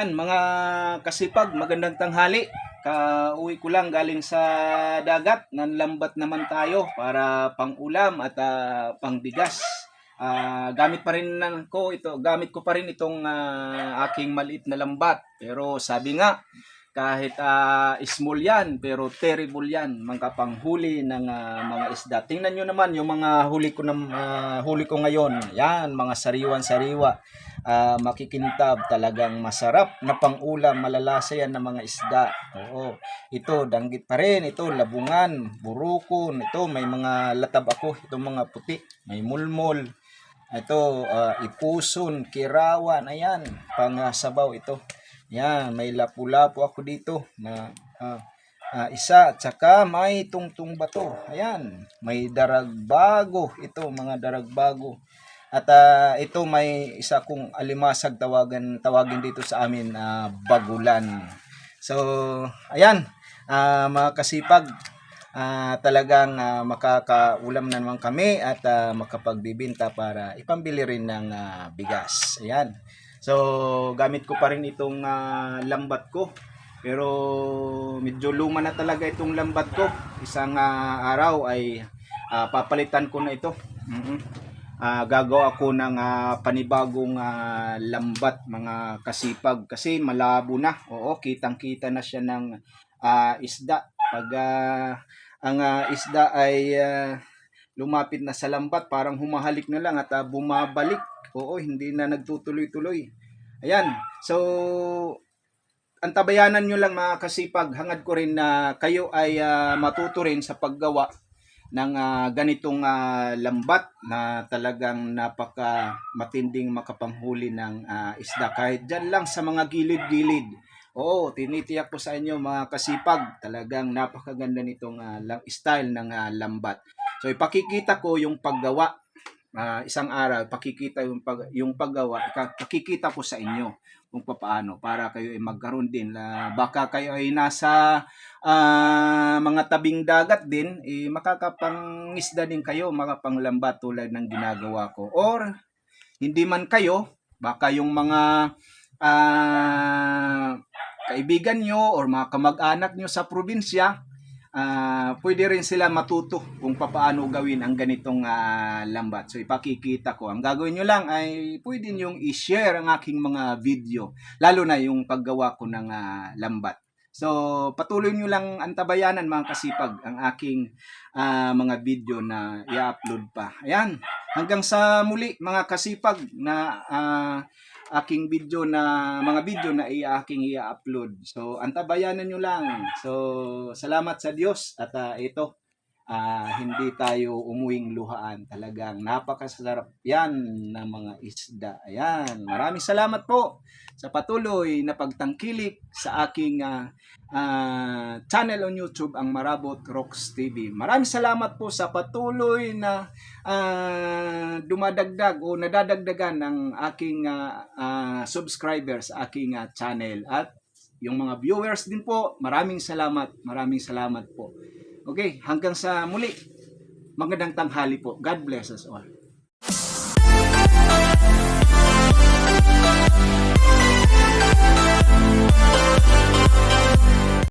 Ayan, mga kasipag, magandang tanghali. Kauwi ko lang galing sa dagat. Nanlambat naman tayo para pang-ulam at pangbigas. Gamit ko pa rin itong aking maliit na lambat. Pero sabi nga, kahit small yan, pero terrible yan, mangkapanghuli ng mga isda. Tingnan nyo naman yung mga huli ko ngayon. Yan, mga sariwan-sariwa. Makikintab, talagang masarap na pang-ulam, malalasa yan ng mga isda. Oo, ito, danggit pa rin, ito, labungan, burukon, ito, may mga latab ako, itong mga puti, may mulmol, ito, ipuson, kirawan, ayan, pang sabaw ito. Yan, may lapu-lapu ako dito na isa, at saka may tungtung bato. Ayan, may daragbago, ito, mga daragbago. At ito may isa kong alimasag tawagin dito sa amin, bagulan. So, ayan, mga kasipag, talagang makakaulam na naman kami at makapagbibinta para ipambili rin ng bigas. Ayan. So, gamit ko pa rin itong lambat ko. Pero medyo luma na talaga itong lambat ko. Isang araw ay papalitan ko na ito. Gagawa ako ng panibagong lambat, mga kasipag, kasi malabo na. Oo, kitang-kita na siya ng isda. Pag ang isda ay lumapit na sa lambat, parang humahalik na lang at bumabalik. Oo, hindi na nagtutuloy-tuloy. Ayan. So, antabayanan nyo lang mga kasipag. Hangad ko rin na kayo ay matuto rin sa paggawa ng ganitong lambat na talagang napaka matinding makapanghuli ng isda. Kahit dyan lang sa mga gilid-gilid. Oo, tinitiyak ko sa inyo mga kasipag. Talagang napakaganda nitong style ng lambat. So, ipakikita ko yung paggawa. Isang araw, pakikita yung paggawa, pakikita ko sa inyo kung paano para kayo ay magkaroon din. Baka kayo ay nasa mga tabing dagat din, makakapangisda din kayo, makapanglambat tulad ng ginagawa ko. Or, hindi man kayo, baka yung mga kaibigan nyo or mga kamag-anak nyo sa probinsya, pwede rin sila matuto kung paano gawin ang ganitong lambat. So, ipakikita ko. Ang gagawin nyo lang ay pwede nyo i-share ang aking mga video, lalo na yung paggawa ko ng lambat. So, patuloy nyo lang antabayanan mga kasipag ang aking mga video na i-upload pa. Ayan, hanggang sa muli mga kasipag na aking mga video na aking i-upload. So, antabayanan nyo lang. So, salamat sa Diyos at ito, hindi tayo umuwing luhaan. Talagang napakasarap yan ng mga isda. Ayan, maraming salamat po sa patuloy na pagtangkilik sa aking channel on YouTube, ang Marabot Rocks TV. Maraming salamat po sa patuloy na dumadagdag o nadadagdagan ng aking subscribers sa aking channel. At yung mga viewers din po, maraming salamat po. Okay, hanggang sa muli. Magandang tanghali po. God bless us all.